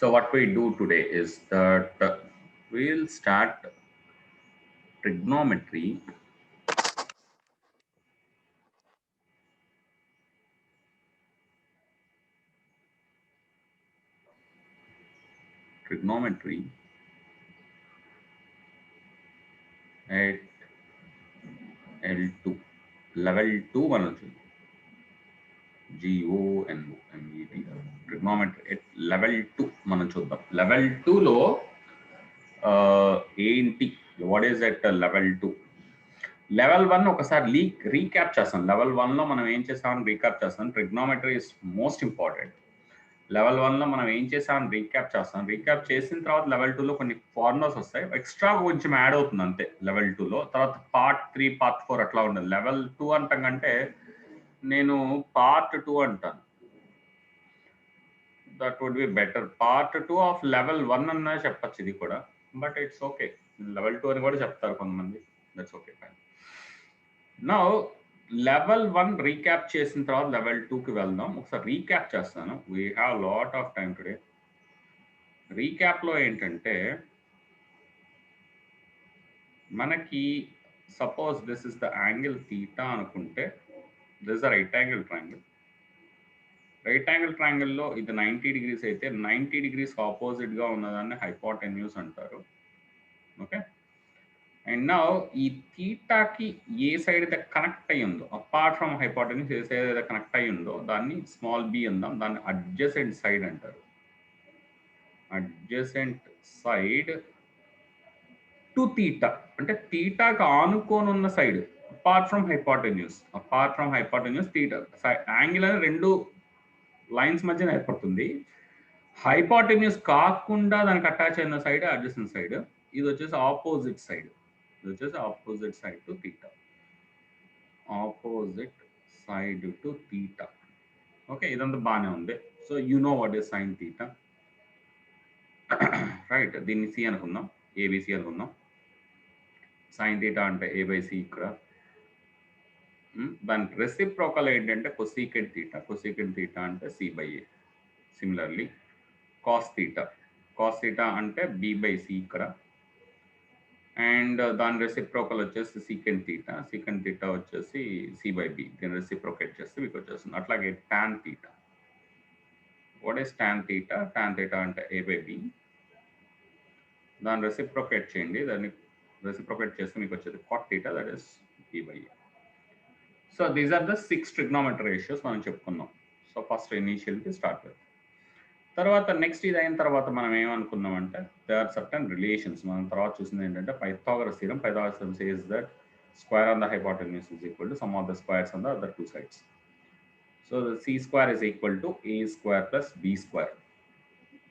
So what we do today is that we'll start trigonometry. Trigonometry at L2 level 2 మనొచ్చు GONOMET trigonometry at level 2 మనం చూద్దాం. level 2 లో ఏంటి what is that level 2? level 1 ఒకసారి recap చేస్తాం. level 1 లో మనం ఏం చేసామని రీక్యాప్ చేస్తాం. Trigonometry is most important. Level 1 లో మనం ఏం చేసామని రీక్యాప్ చేస్తాం. రీక్యాప్ చేసిన తర్వాత లెవెల్ 2 లో కొన్ని ఫార్ములాస్ వస్తాయి, ఎక్స్ట్రా కొంచెం యాడ్ అవుతుంది అంతే లెవెల్ 2 లో. తర్వాత పార్ట్ 3 పార్ట్ 4 అట్లా ఉండదు. లెవెల్ 2 అంటాం కంటే నేను పార్ట్ 2 అంటాను. That would be better. Part 2 of level 1 అన్నా చెప్పచ్చు ఇది కూడా, బట్ ఇట్స్ ఓకే. లెవెల్ 2 అని కూడా చెప్తారు కొంతమంది. That's okay fine. Now level 1 recap చేసిన తర్వాత లెవెల్ 2కి వెళ్దాం. ఒకసారి రీక్యాప్ చేస్తాను. We have lot of time today. రీక్యాప్లో ఏంటంటే మనకి suppose this is the angle theta అనుకుంటే, this the right angle triangle. Right angle ట్రయాంగిల్లో ఇది 90 degrees అయితే 90 degrees ఆపోజిట్గా ఉన్నదాన్ని హైపోటెన్యూస్ అంటారు. ఓకే. అండ్ నౌ ఈ థీటాకి ఏ సైడ్ అయితే కనెక్ట్ అయ్యి ఉందో, apart from hypotenuse A side అయితే కనెక్ట్ అయ్యి ఉందో దాన్ని స్మాల్ బి అందాం. దాన్ని అడ్జసెంట్ సైడ్ అంటారు. అడ్జసెంట్ సైడ్ టు థీటా అంటే థీటాకి ఆనుకోని ఉన్న side, apart from hypotenuse. Apart from hypotenuse theta angle అని రెండు లైన్స్ మధ్యన ఏర్పడుతుంది. హైపోటెన్యూస్ కాకుండా దానికి అటాచ్ అయిన సైడ్ అడ్జసెంట్ సైడ్. ఇది వచ్చేసి ఆపోజిట్ సైడ్. ఇది వచ్చేసి opposite side to theta. Opposite side to theta. Okay, ఇదంతా బాగానే ఉంది. So you know what is sine theta, right? దీన్ని సి అనుకుందాం, ఏబిసి అనుకుందాం. సైన్ థీటా అంటే ఏ/సి ఇక్కడ. దానికి రెసిప్రోకల్ ఏంటంటే కొసీకెంట్ థీటా. కొసీకెంట్ థీటా అంటే C A. Similarly cos theta. Cos theta అంటే బి/సి ఇక్కడ. అండ్ దాని రెసిప్రోకల్ వచ్చేసి సీకెంట్ థీటా. సీకెంట్ థీటా వచ్చేసి సి/బి. దీన్ని రెసిప్రోకేట్ చేస్తే మీకు వచ్చేస్తుంది. అట్లాగే tan theta. What is tan theta? Tan theta అంటే ఏ/బి. దాన్ని రెసిప్రోకేట్ చేయండి. దాన్ని రెసిప్రోకేట్ చేస్తే మీకు వచ్చేది cot theta, that is B A. So these are the 6 trigonometry ratios మనం చెప్పుకున్నాం. సో ఫస్ట్ ఇనీషియల్కి స్టార్ట్ అవుతుంది. తర్వాత నెక్స్ట్ ఇది అయిన తర్వాత మనం ఏమనుకున్నామంటే దే ఆర్ సర్టన్ రిలేషన్స్. మనం తర్వాత చూసింది ఏంటంటే Pythagoras theorem. Pythagoras theorem says that square on the hypotenuse is equal to sum of the squares on the other two sides. So C square is equal to A square plus B square.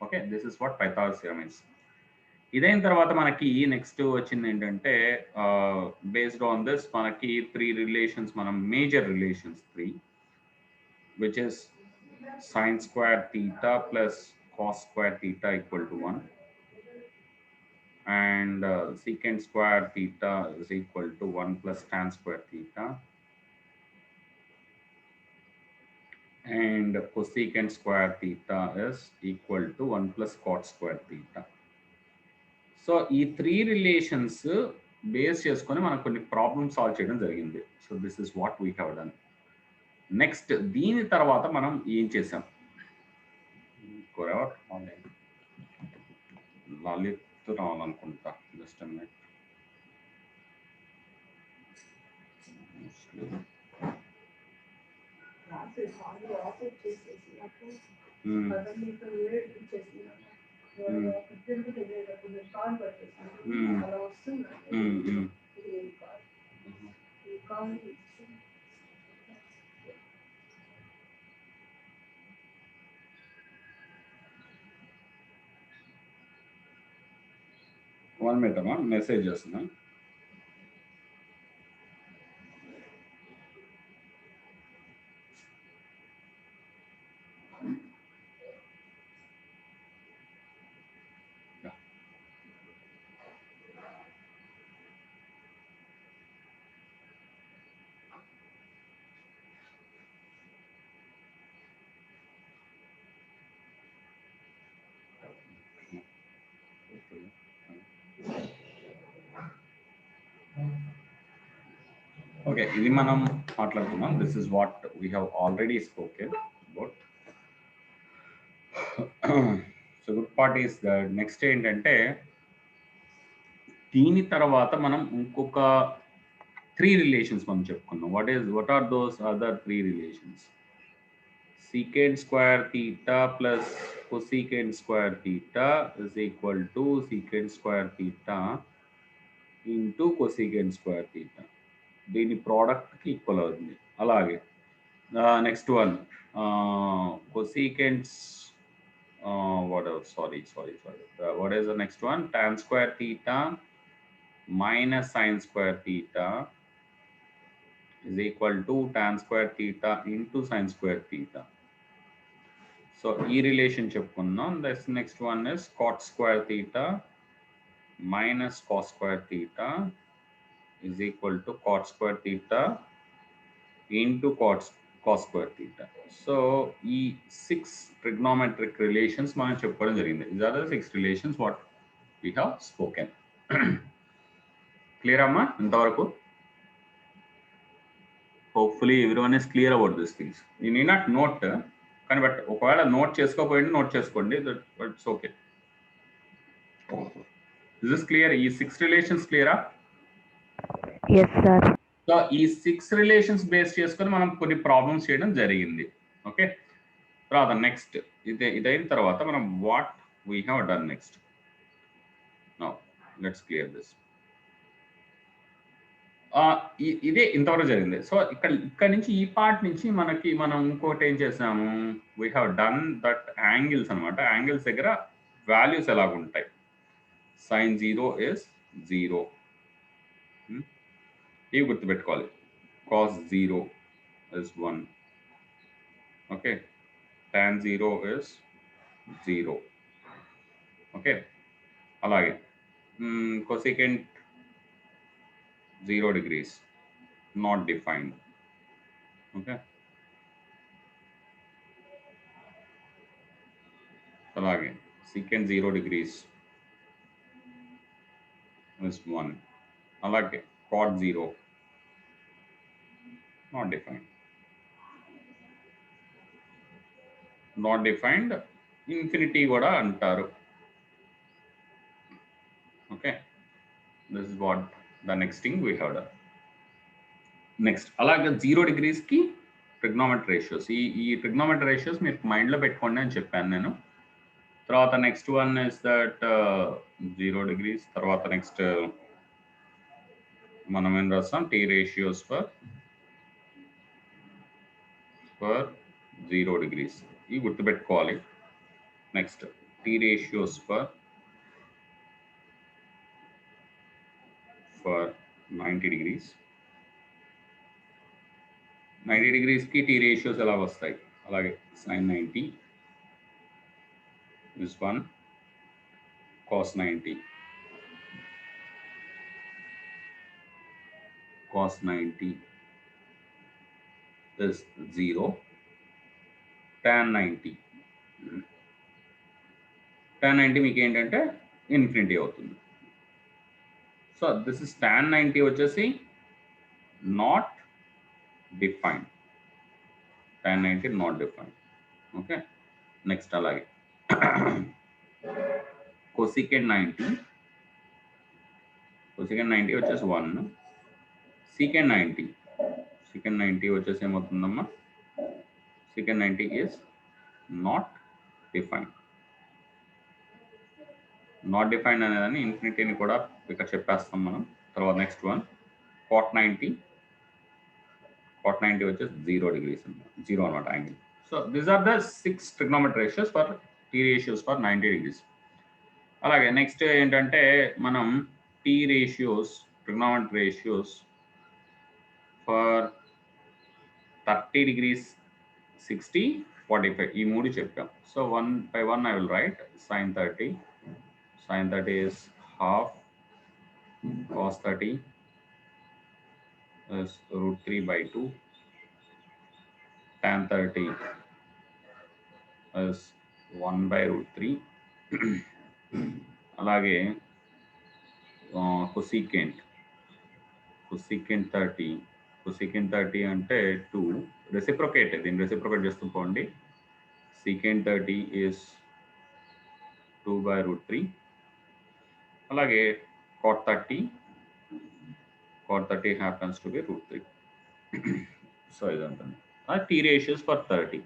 Okay, this is what Pythagoras theorem means. ఇదైన తర్వాత మనకి next వచ్చింది ఏంటంటే based on this మనకి 3 relations, మనం major relations 3, which is sin square theta plus cos square theta equal to 1, and secant square theta is equal to 1 plus tan square theta, and cosecant square theta is equal to 1 plus cot square theta. So ఈ 3 relations base చేసుకొని మనం కొన్ని problems solve చేయడం జరిగింది. So this is what we have done. Next దీని తర్వాత మనం ఏం చేసాం? లలిత్ రావాలనుకుంటా. Just minute. వన్ మినిట్ అమ్మా, మెసేజ్ చేస్తున్నా. ఓకే, ఇది మనం మాట్లాడుతున్నాం. This is what we have already spoken about. So good part is that next ఏంటంటే దీని తర్వాత మనం ఇంకొక 3 రిలేషన్స్ మనం చెప్పుకున్నాం. What are those other 3 relations? Secant square theta plus cosecant square theta is equal to secant square theta into cosecant square theta. దీని product కి equal అవుతుంది. అలాగే next one cosecants what else? Sorry. What is the next one? Tan square theta minus sin square theta is equal to tan square theta into sin square theta. So ఈ relation చెప్పుకున్నాం. This next one is cot square theta minus cos square theta is equal to cot square theta into cos square theta. So ఈ 6 trigonometric relations మనం చెప్పుకోవడం జరిగింది. These are the 6 relations what we have spoken. Clear అమ్మా ఇంతవరకు? Hopefully everyone is clear about these things. You need not note, కానీ but ఒకవేళ note చేసుకోకపోయింది note చేసుకోండి, it's okay. Is this clear? ఈ 6 రిలేషన్స్ క్లియరా? yes sir. సో ఈ 6 relations base చేసుకొని మనం కొన్ని ప్రాబ్లమ్స్ చేయడం జరిగింది. ఓకే, తర్వాత నెక్స్ట్ ఇదైన తర్వాత మనం what we have done next. Now let's clear this. ఇదే ఇంతవరకు జరిగింది. సో ఇక్కడ నుంచి ఈ పార్ట్ నుంచి మనం ఇంకోటి ఏం చేసాము, we have done that angles అనమాట. యాంగిల్స్ దగ్గర వాల్యూస్ ఎలాగుంటాయి. sin 0 is 0. ఇవి గుర్తుపెట్టుకోవాలి. cos 0 is 1. Okay, tan 0 is 0. Okay, అలాగే cosecant 0 degrees not defined. Okay, అలాగే secant 0 degrees is 1. అలాగే cot 0 not defined. Not defined infinity కూడా అంటారు. Okay, this is what the next thing we have done. Next అలాగే 0 degreesకి trigonometry ratios. ఈ trigonometry ratios మీరు మైండ్లో పెట్టుకోండి అని చెప్పాను నేను. తర్వాత next one is that 0 degrees. తర్వాత నెక్స్ట్ మనం ఏం రాస్తాం, టీ రేషియోస్ ఫర్ 0 degrees. ఇవి గుర్తుపెట్టుకోవాలి. Next T ratios for 90 degrees. 90 degreesకి టీ రేషియోస్ ఎలా వస్తాయి, అలాగే sin 90 is 1, cos 90 is 0, tan 90 మీకు ఏంటంటే ఇన్ఫినిటీ అవుతుంది. సో దిస్ ఇస్ tan 90 వచ్చేసి not defined. tan 90 not defined. Okay, next అలాగే cosecant 90 వచ్చేసి 1, secant 90 వచ్చేసి ఏమవుతుందమ్మా, secant 90 is not defined. Not defined అనేదాన్ని ఇన్ఫినిటీని కూడా ఇక్కడ చెప్పేస్తాం మనం. తర్వాత నెక్స్ట్ వన్ cot 90 వచ్చేసి 0 degrees, 0 అనమాట angle. So these are the 6 trigonometry ratios for T ratios for 90 degrees. అలాగే నెక్స్ట్ ఏంటంటే మనం T ratios, trigonometry ratios for 30 degrees, 60, 45 ఈ 3 చెప్పాం. So 1 by 1 I will write sin 30 is half cos 30 is √3/2, tan 30 is 1/√3. అలాగే cosecant 30 cosecant 30 అంటే 2 reciprocate దీన్ని reciprocate చేస్తూ పోండి secant 30 is 2 by root 3 అలాగే cot 30 happens to be root 3 so ఇదంతా t ratios for 30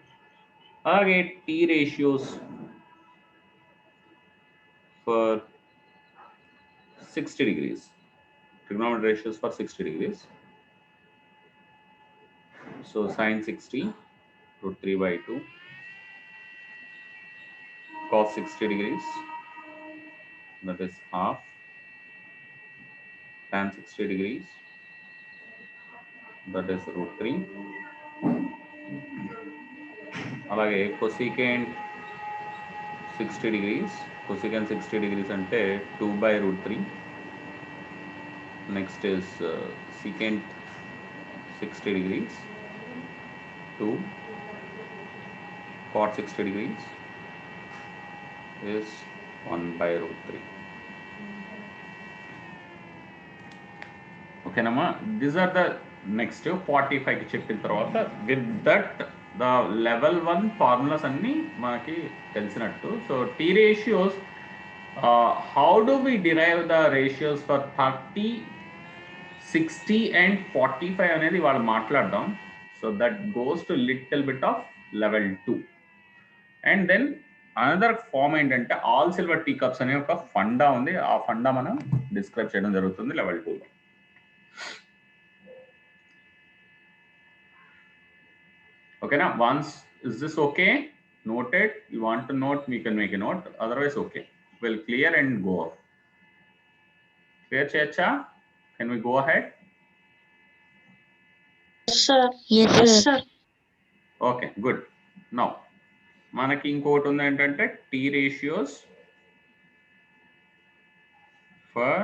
అలాగే t ratios for 60 degrees trigonometric ratios for 60 degrees. So sin 60 root 3 by 2 cos 60 degrees that is half tan 60 degrees that is root 3 అలాగే cosecant 60 degrees cosecant 60 degrees అంటే 2 by root 3 next is secant 60 degrees 2 cot 60 degrees is 1 by root 3. Okay nama, these are the next 45 కి చెప్పిన తర్వాత with that the level 1 formulas అన్ని మనకి తెలిసినట్టు. So T ratios, how do we derive the ratios for 30, 60 and 45 అనేది వాళ్ళు మాట్లాడదాం. So that goes to little bit of level 2 and then another form ఏంటంటే ఆల్ సిల్వర్ టీ కప్స్ అనే ఒక ఫండా ఉంది. ఆ ఫండా మనం డిస్క్రైబ్ చేయడం జరుగుతుంది లెవెల్ 2లో. ఓకేనా? Once is this okay? Noted? You want to note, you can make a note, otherwise okay. Will clear and go off. Clear చేయొచ్చా? Can we go ahead? Yes, sir. Okay, good. Now మనకి ఇంకోటి ఉంది ఏంటంటే T ratios for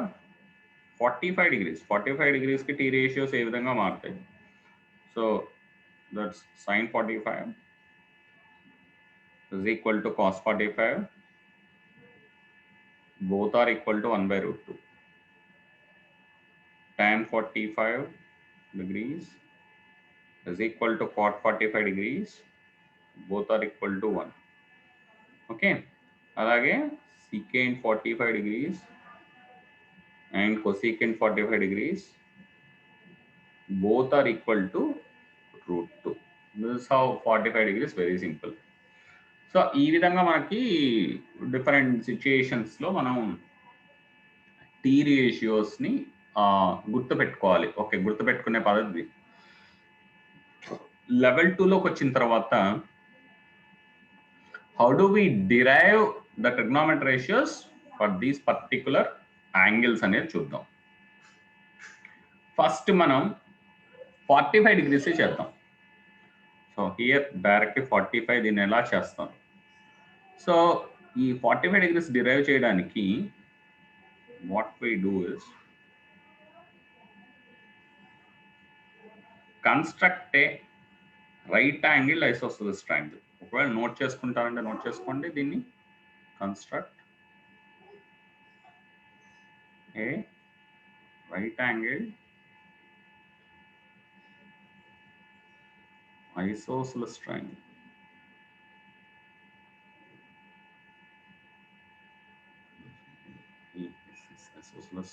45 degrees. 45 degrees కి T ratios ఏ విధంగా మారుతాయి? So that's sin 45 is equal to cos 45. Both are equal to 1 by root 2. Tan 45 degrees is equal to cot 45 degrees. Both are equal to 1. Okay. అలాగే secant 45 degrees and cosecant 45 degrees. Both are equal to root 2. This is how 45 degrees, very simple. So ఈ విధంగా మనకి different సిచ్యుయేషన్స్లో మనం tea రేషియోస్ని గుర్తుపెట్టుకోవాలి. Okay, గుర్తుపెట్టుకునే పద్ధతి. Level 2లోకి వచ్చిన తర్వాత how do we derive the trigonometric ratios for these particular angles అనేది చూద్దాం. ఫస్ట్ మనం 45 degrees చేద్దాం. సో హియర్ డైరెక్ట్ 45 దీన్ని ఎలా చేస్తాం? సో ఈ 45 degrees డిరైవ్ చేయడానికి what we do is construct a right angle isosceles triangle. ఒకవేళ నోట్ చేసుకుంటారంటే నోట్ చేసుకోండి దీన్ని. Construct a right angle isosceles triangle. Isosceles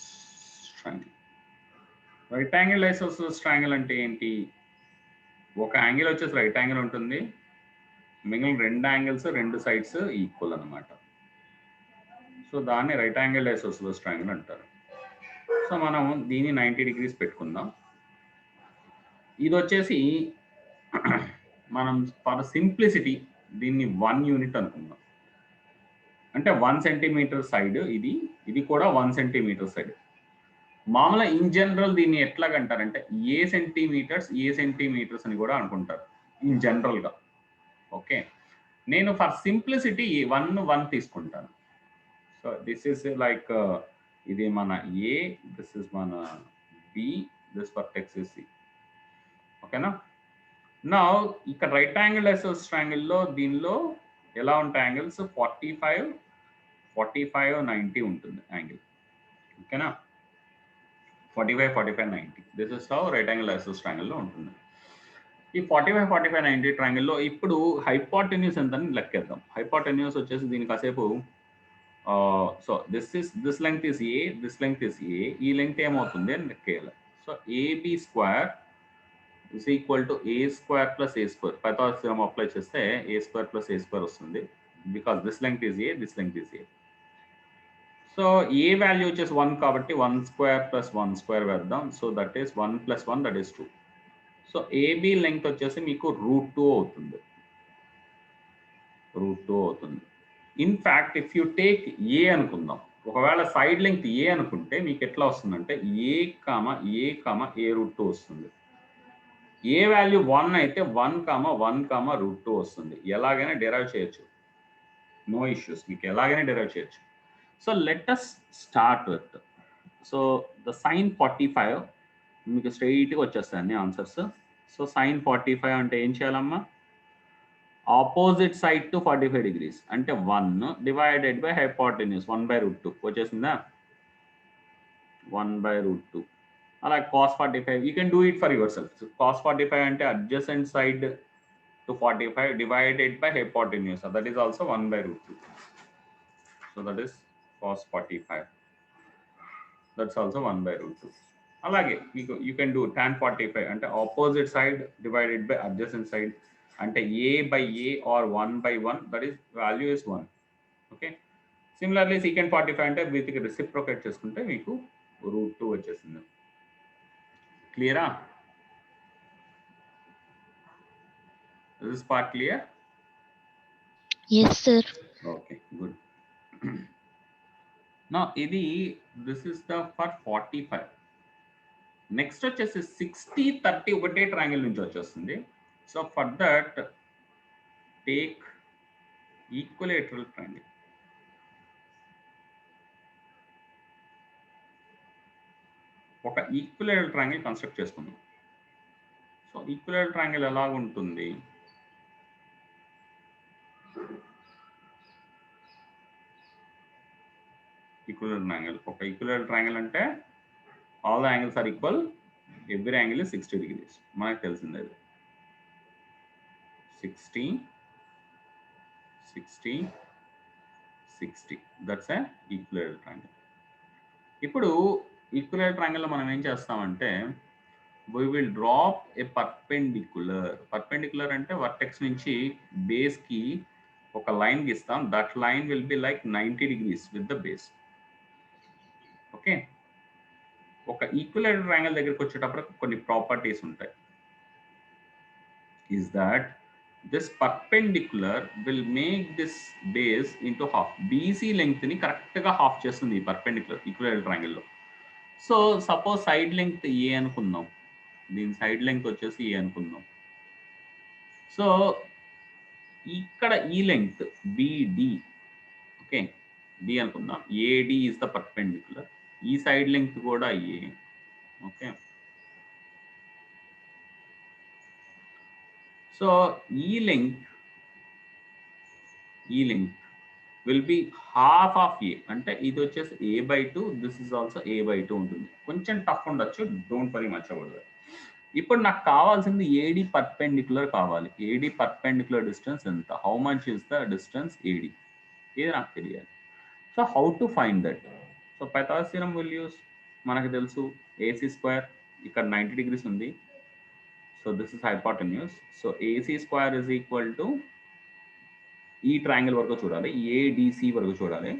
triangle. Right angle isosceles triangle అంటే ఏంటి? ఒక యాంగిల్ వచ్చేసి రైట్ యాంగిల్ ఉంటుంది, మిగిలిన రెండు యాంగిల్స్ రెండు సైడ్స్ ఈక్వల్ అన్నమాట. సో దాన్ని రైట్ యాంగిల్ ఐసోసెలస్ ట్రయాంగిల్ అంటారు. సో మనం దీన్ని 90 degrees పెట్టుకుందాం. ఇది వచ్చేసి మనం ఫర్ సింప్లిసిటీ దీన్ని 1 యూనిట్ అనుకుందాం. అంటే 1 centimeter సైడ్, ఇది కూడా 1 centimeter సైడ్. మామూలుగా ఇన్ జనరల్ దీన్ని ఎట్లాగంటారంటే ఏ సెంటీమీటర్స్ అని కూడా అనుకుంటారు ఇన్ జనరల్గా. ఓకే, నేను ఫర్ సింప్లిసిటీ 1 తీసుకుంటాను. సో దిస్ ఇస్ లైక్ ఇది మన ఏ, దిస్ ఇస్ మన B, this vertex is C. ఓకేనా? నా ఇక్కడ రైట్ యాంగిల్ ఐసోసెలస్ ట్రయాంగిల్లో దీనిలో ఎలా ఉంటాయి యాంగిల్స్? 45, 90 ఉంటుంది యాంగిల్. ఓకేనా? 45, 45, 90. This is how right angle isosceles triangle లో ఉంటుంది. ఈ 45, 45, 90 ట్రయాంగిల్లో ఇప్పుడు హైపోటెన్యూస్ ఎంత అని లెక్కేద్దాం. హైపోటెన్యూస్ వచ్చేసి దీని కాసేపు so this length is A, this length is A, ఈ లెంగ్త్ ఏమవుతుంది అని లెక్కేయాలి. So A B square is equal to A square plus A square. Pythagoras theorem apply చేస్తే A square plus A square వస్తుంది. Because this length is A, this length is A. So A value వచ్చేసి 1 కాబట్టి 1 square plus 1 square వేద్దాం. So that is 1 plus 1 that is 2. So AB length వచ్చేసి మీకు √2 అవుతుంది. √2 అవుతుంది. In fact if you take a అనుకుందాం, ఒకవేళ సైడ్ లెంగ్త్ ఏ అనుకుంటే మీకు ఎట్లా వస్తుందంటే ఏ √2 వస్తుంది. ఏ వాల్యూ 1 అయితే 1, 1, √2 వస్తుంది. ఎలాగైనా డెరైవ్ చేయొచ్చు, నో ఇష్యూస్, మీకు ఎలాగైనా డెరైవ్ చేయొచ్చు. So let us start with so the sin 45 మీకు స్ట్రైట్గా వచ్చేస్తాయి అన్ని ఆన్సర్స్. సో sin 45 అంటే ఏం చేయాలమ్మా, ఆపోజిట్ సైడ్ టు 45 degrees అంటే 1 డివైడెడ్ బై హైపోటెన్యూస్ 1/√2 వచ్చేసిందా, 1/√2. అలా cos 45 you can do it for your self. cos 45 అంటే adjacent side to 45 divided by hypotenuse, that is also 1/√2. So that is cos 45, that's also 1/√2. అలాగే మీకు you can do tan 45 అంటే opposite side divided by adjacent side అంటే a/a or 1/1, that is value is 1. Okay, similarly secant 45 అంటే వీటికి reciprocate చేసుకుంటే మీకు √2 వచ్చేసింది. క్లియరా? Is this part clear? Yes, sir. Okay, good. Now this is the for 45. Next వచ్చేసి 60, 30 ఒకటే ట్రయాంగిల్ నుంచి వచ్చేస్తుంది. So for that take equilateral triangle. ఒక ఈక్వలేటరల్ ట్రయాంగిల్ కన్స్ట్రక్ట్ చేసుకుందాం. సో ఈక్వలేటరల్ ట్రయాంగిల్ ఎలా ఉంటుంది, ఈక్వలేటరల్ ట్రయాంగిల్, ఒక ఈక్వలేటరల్ ట్రయాంగిల్ అంటే all the angles are equal, every angle is 60 degrees. మనకు తెలిసిందే 60, 60, 60. That's a equilateral triangle. ఇప్పుడు ఈక్వలేటరల్ ట్రయాంగిల్లో మనం ఏం చేస్తామంటే we will drop a perpendicular అంటే వర్టెక్స్ నుంచి బేస్ కి ఒక లైన్ గీస్తాం. That line will be like 90 degrees with the base. Okay, ఒక ఈక్వలేటరల్ ట్రయాంగిల్ దగ్గరికి వచ్చేటప్పుడు కొన్ని ప్రాపర్టీస్ ఉంటాయి. Is that this perpendicular will make this base into half. BC length ని కరెక్ట్ గా హాఫ్ చేస్తుంది ఈ పర్పెండిక్యులర్ ఈక్వలేటరల్ ట్రయాంగిల్లో. సో సపోజ్ సైడ్ లెంగ్త్ ఏ అనుకుందాం, దీని సైడ్ లెంగ్త్ వచ్చేసి ఏ అనుకుందాం. సో ఇక్కడ ఈ లెంగ్త్ బిడి, ఓకే డి అనుకుందాం. ఏడి ఈజ్ ద పర్పెండిక్యులర్, ఈ సైడ్ లెంగ్త్ కూడా ఏ. ఓకే, సో ఈ length will be half of A, అంటే ఇది వచ్చేసి a/2, this is also a/2 ఉంటుంది. కొంచెం టఫ్ ఉండొచ్చు, don't worry much about that. ఇప్పుడు నాకు కావాల్సింది ఏడి పర్పెండిక్యులర్ కావాలి. ఏడి పర్పెండిక్యులర్ డిస్టెన్స్ ఎంత, how much is the distance AD, ఇది నాకు తెలియాలి. So how to find that? So Pythagoras theorem will use. మనకు తెలుసు ఏసీ స్క్వేర్ ఇక్కడ 90 degrees ఉంది. So this is hypotenuse. So AC square is equal to ఈ triangle వరకు చూడాలి, ఏడిసి వరకు చూడాలి.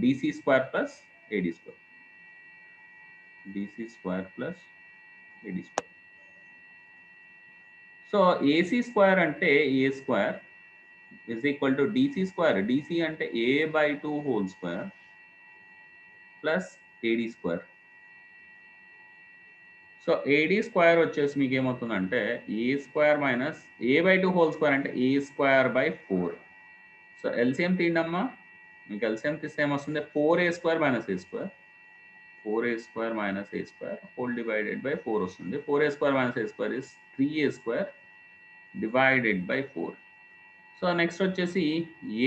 DC square plus AD square, DC square plus AD square. So AC square అంటే A square is equal to DC square, DC అంటే a/2 whole square plus AD square. So AD square వచ్చేసి మీకు ఏమవుతుందంటే A square minus a/2 whole square అంటే a²/4. So LCM తీయండమ్మా, మీకు LCM తీస్తే ఏమొస్తుంది 4a² minus a², 4a² minus a² whole divided by 4 వస్తుంది. 4a² minus a² is 3a² divided by 4. So next వచ్చేసి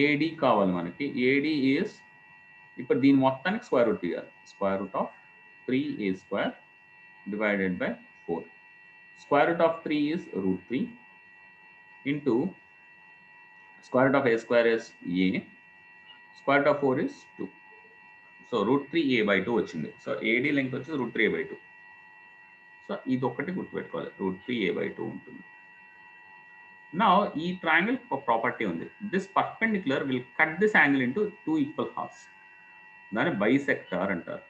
AD కావాలి మనకి. ఏడి ఈస్, ఇప్పుడు దీని మొత్తానికి స్క్వేర్ రూట్ తీయాలి. Square root of 3a² divided by 4. Square root of 3 is root 3 into square root of a square is a, square root of 4 is 2. So root 3a by 2 వచ్చింది. So ఏడీ length వచ్చి route 3a by 2. So ఇది ఒకటి గుర్తుపెట్టుకోవాలి, route 3a by 2 ఉంటుంది. నా ఈ triangle property ఉంది, this perpendicular will cut this angle into 2 equal halves, దాన్ని బైసెక్టార్ అంటారు.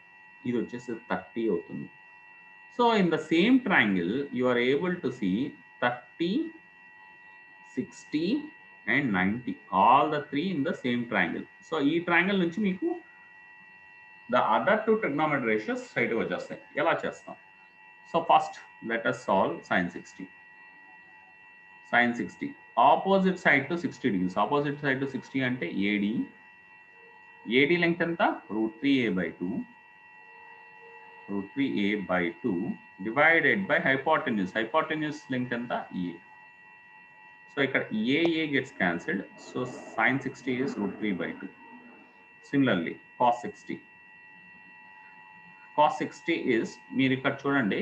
ఇది వచ్చేసి 30 అవుతుంది. So in the same triangle you are able to see 30, 60 and 90, all the 3 in the same triangle. So ఈ ట్రయాంగిల్ నుంచి మీకు the other two trigonometric ratios straight వచ్చేస్తాయి. ఎలా చేస్తాం? So first let us solve sin 60. sin 60 opposite side to 60 degrees, opposite side to 60 అంటే AD, AD length ఎంత? Root 3a by 2, root 3a by 2 divided by hypotenuse, hypotenuse length ఎంత? A. So ఇక్కడ A gets cancelled, so sin 60 is root 3 by 2. Similarly cos 60, cos 60 is మీరు ఇక్కడ చూడండి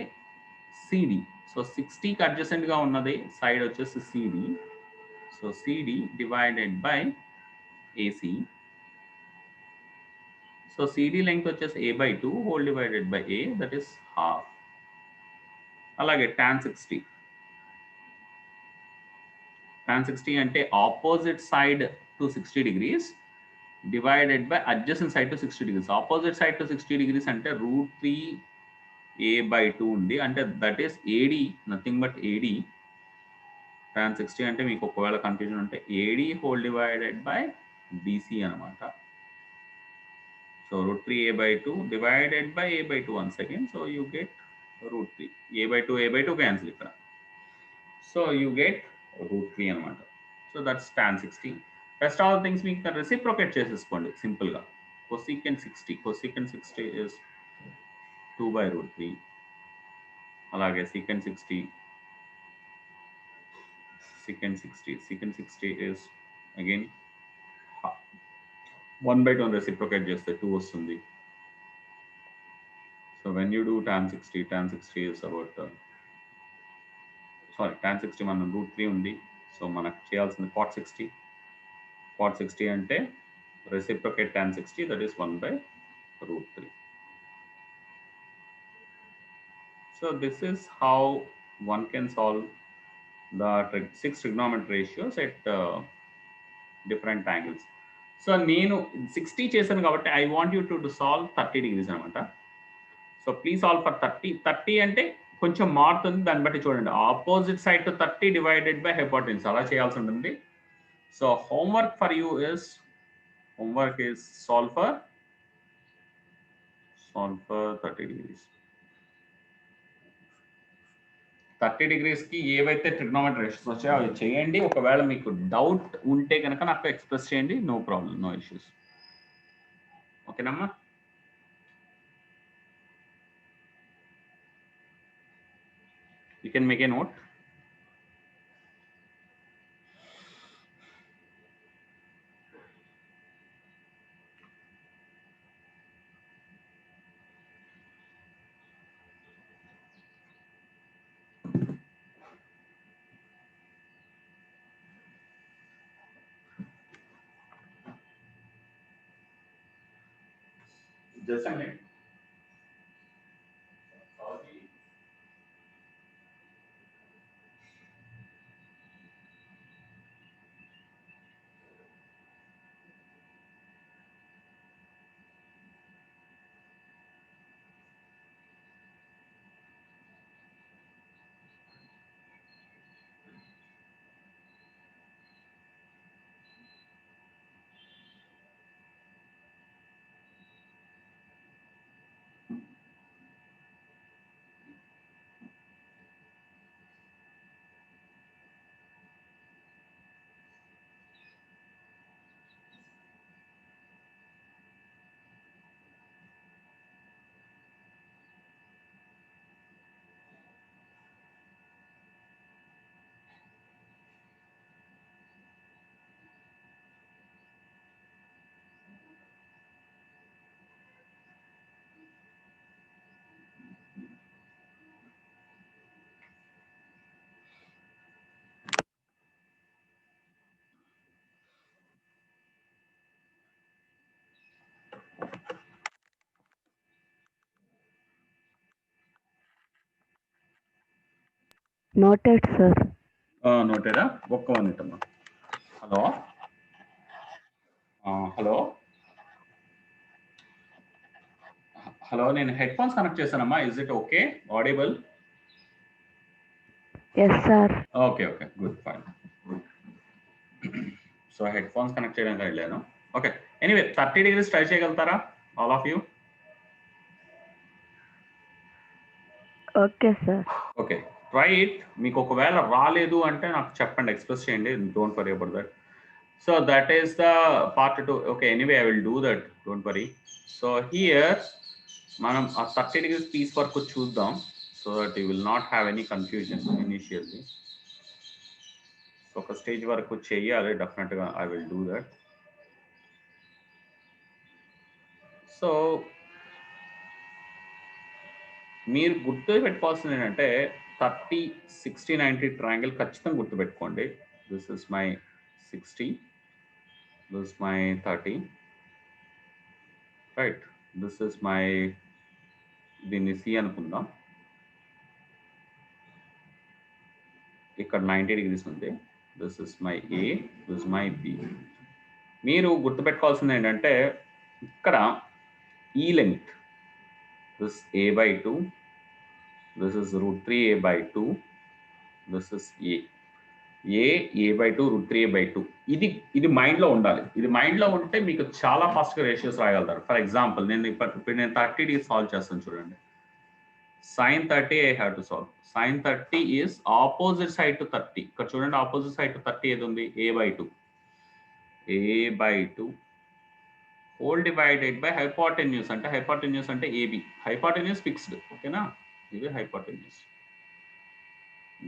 CD. So 60కి అడ్జసెంట్గా ఉన్నది side వచ్చేసి CD. So CD divided by AC. So CD length వచ్చేసి a by 2 whole divided by a, that is half. అలాగే tan 60, tan 60 అంటే opposite side to 60 degrees divided by adjacent side to 60 degrees. Opposite side to 60 degrees అంటే root 3a by 2 ఉంది, అంటే that is AD, nothing but AD. tan 60 అంటే మీకు ఒకవేళ confusion ఉంటే AD whole divided by BC అనమాట. So root 3a by 2 divided by a by 2 once again, so you get root 3. a by 2 cancel ఇక్కడ, so you get root 3 అనమాట. So that's tan 60. Rest all things మీకు reciprocate చేసేసుకోండి సింపుల్గా. cosecant 60, cosecant 60 is 2 by root 3. అలాగే secant 60, secant 60, secant 60 is again 1 by 2 reciprocate చేస్తే 2 వస్తుంది. So when you do tan 60, tan 60 is about tan 60 మనం root 3 ఉంది, so మనకు చేయాల్సింది cot 60. cot 60 అంటే reciprocate tan 60, that is 1 by root 3. So this is how one can solve the 6 trigonometric ratios at different angles. So నేను 60 చేశాను కాబట్టి I want you to solve 30 degrees అనమాట. So please solve for 30 అంటే కొంచెం మారుతుంది, దాన్ని బట్టి చూడండి. Opposite side to 30 divided by hypotenuse అలా చేయాల్సి ఉంటుంది. So homework for you is solve for 30 degrees. 30 degrees కి ఏవైతే ట్రిగ్నోమెట్రీ రేషియోస్ వచ్చాయో అవి చేయండి. ఒకవేళ మీకు డౌట్ ఉంటే కనుక నాకు ఎక్స్ప్రెస్ చేయండి, నో ప్రాబ్లం, నో ఇష్యూస్. ఓకేనమ్మా? You can make a note. Just a minute. Noted, sir. నోటెడా ఒక్క మినిట్ అమ్మా. హలో హలో హలో నేను హెడ్ ఫోన్స్ కనెక్ట్ చేశానమ్మా. Is it okay audible? Yes, sir. Okay okay good fine. So headphones connect చేయడానికి వెళ్ళాను. Okay anyway 30 degrees try చేయగలుగుతారా all of you? Okay, sir. Okay try it. మీకు ఒకవేళ రాలేదు అంటే నాకు చెప్పండి, ఎక్స్ప్రెస్ చేయండి. Don't worry about that. So that is the part 2. Okay anyway I will do that, don't worry. So here మనం ఆ 30 degrees పీస్ వరకు చూద్దాం, so that you will not have any confusion initially. ఒక stage వరకు చెయ్యాలి డెఫినెట్గా, I will do that. So మీరు గుర్తు పెట్టుకోవాల్సింది ఏంటంటే 30, 60, 90 ట్రయాంగిల్ ఖచ్చితంగా గుర్తుపెట్టుకోండి. This is my 60, this my 30, right. This is my, దీన్ని సి అనుకుందాం. ఇక్కడ 90 degrees ఉంది. This is my A, this my B. మీరు గుర్తుపెట్టుకోవాల్సింది ఏంటంటే ఇక్కడ ఈ length, this a/2, this is √3a/2, this is a/2 √3a/2. ఇది మైండ్లో ఉండాలి. ఇది మైండ్లో ఉంటే మీకు చాలా ఫాస్ట్గా రేషియోస్ రాయగలుగుతారు. ఫర్ ఎగ్జాంపుల్ నేను ఇప్పుడు నేను 30 degrees సాల్వ్ చేస్తాను చూడండి. sin 30 I have to solve. sin 30 is opposite side to 30. ఇక్కడ చూడండి ఆపోజిట్ సైడ్ టు 30 ఏది ఉంది? a/2. a/2 whole divided by hypotenuse. అంటే హైపోటెన్యూస్ అంటే AB. హైపోటెన్యూస్ ఫిక్స్డ్, ఓకేనా? ఇది hypotenuse,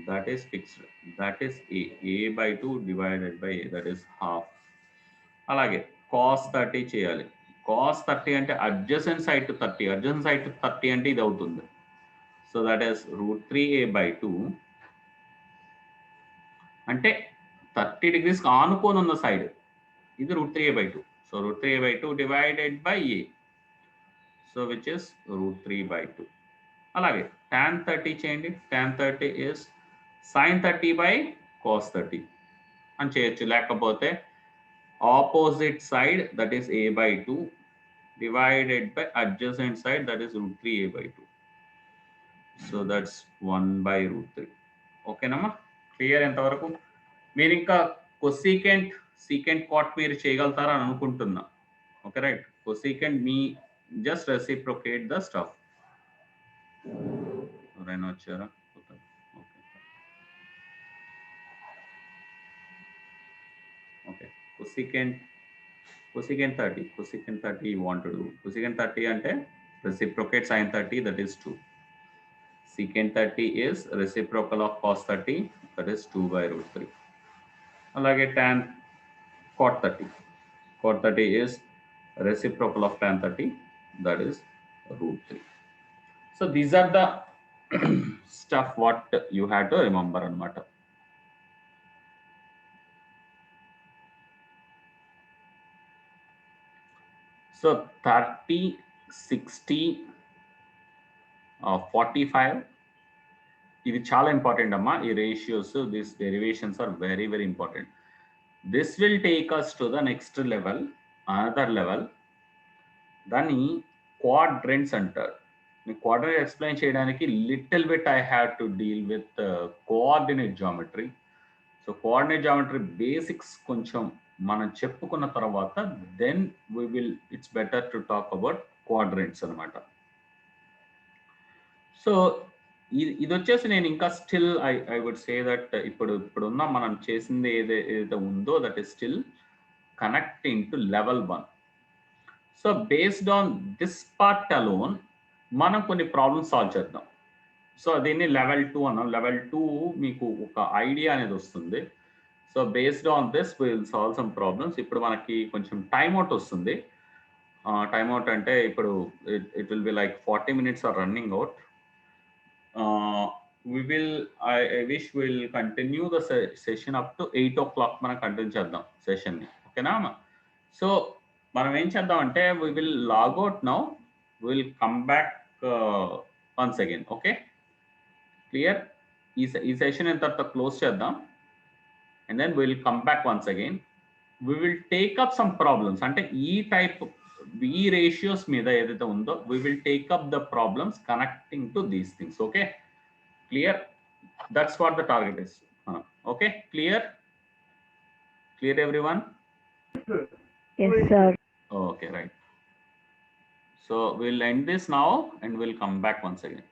that is fixed, that is a/2 divided by a, that is half. అలాగే cos 30 చేయాలి. cos 30 అంటే adjacent side to 30, adjacent side to 30 అంటే ఇది అవుతుంది. సో that is √3a/2 అంటే 30 degrees ఆనుకొని ఉన్న సైడ్, ఇది √3a/2. So √3a/2 divided by a, so which is √3/2. అలాగే tan 30 చేయండి. tan 30 is sin 30 by cos 30 అని చేయొచ్చు. లేకపోతే opposite side, that is a/2 divided by adjacent side, that is √3a/2. So that's 1/√3. ఓకేనమ్మా, clear ఎంతవరకు? మీరు ఇంకా కొసీకెంట్, సీకెంట్ కాట్ మీరు చేయగలుగుతారా అని అనుకుంటున్నా. Okay right. Cosecant me just reciprocate the stuff. ఎవరైనా వచ్చారా? Okay cosecant 30, cosecant 30 you want to do. cosecant 30 అంటే reciprocate sin 30, that is 2. secant 30 is reciprocal of cos 30, that is 2/√3. అలాగే tan cot 30, cot 30 is reciprocal of tan 30, that is √3. so these are the stuff what you had to remember anamata. So 30, 60, 45, ఇది చాలా important అమ్మా. ఈ ratios, these derivations are very very important. This will take us to the next level, another level. దాన్ని quadrants అంటారు. మీ quadrant explain చేయడానికి little bit I have to deal with coordinate geometry. So coordinate geometry basics కొంచెం మనం చెప్పుకున్న తర్వాత then we will, it's better to talk about quadrants అనమాట. So ఇది వచ్చేసి నేను ఇంకా still I would say that ఇప్పుడున్న మనం చేసింది ఏదైతే ఉందో that is still connecting to level 1. So based on this part alone మనం కొన్ని ప్రాబ్లమ్స్ సాల్వ్ చేద్దాం. సో దీన్ని లెవెల్ 2 అన్నాం. లెవెల్ 2 మీకు ఒక ఐడియా అనేది వస్తుంది. So based on this will solve some problems. ఇప్పుడు మనకి కొంచెం టైమ్అవుట్ వస్తుంది. టైమ్అవుట్ అంటే ఇప్పుడు it will be like 40 minutes are running out. we will, I wish we'll continue the session up to 8 o'clock. మనం కంటిన్యూ చేద్దాం సెషన్ని, ఓకేనా? సో మనం ఏం చేద్దాం అంటే we will log out now, we will come back once again. okay, clear? ఈ session అయిన తర్వాత క్లోజ్ చేద్దాం, and then will come back once again. We will take up some problems, అంటే ఈ రేషియోస్ మీద ఏదైతే ఉందో we will take up the problems connecting to these things. Okay, clear? That's what the target is. Okay, clear everyone? Yes, sir. Okay, right. So we'll end this now and we'll come back once again.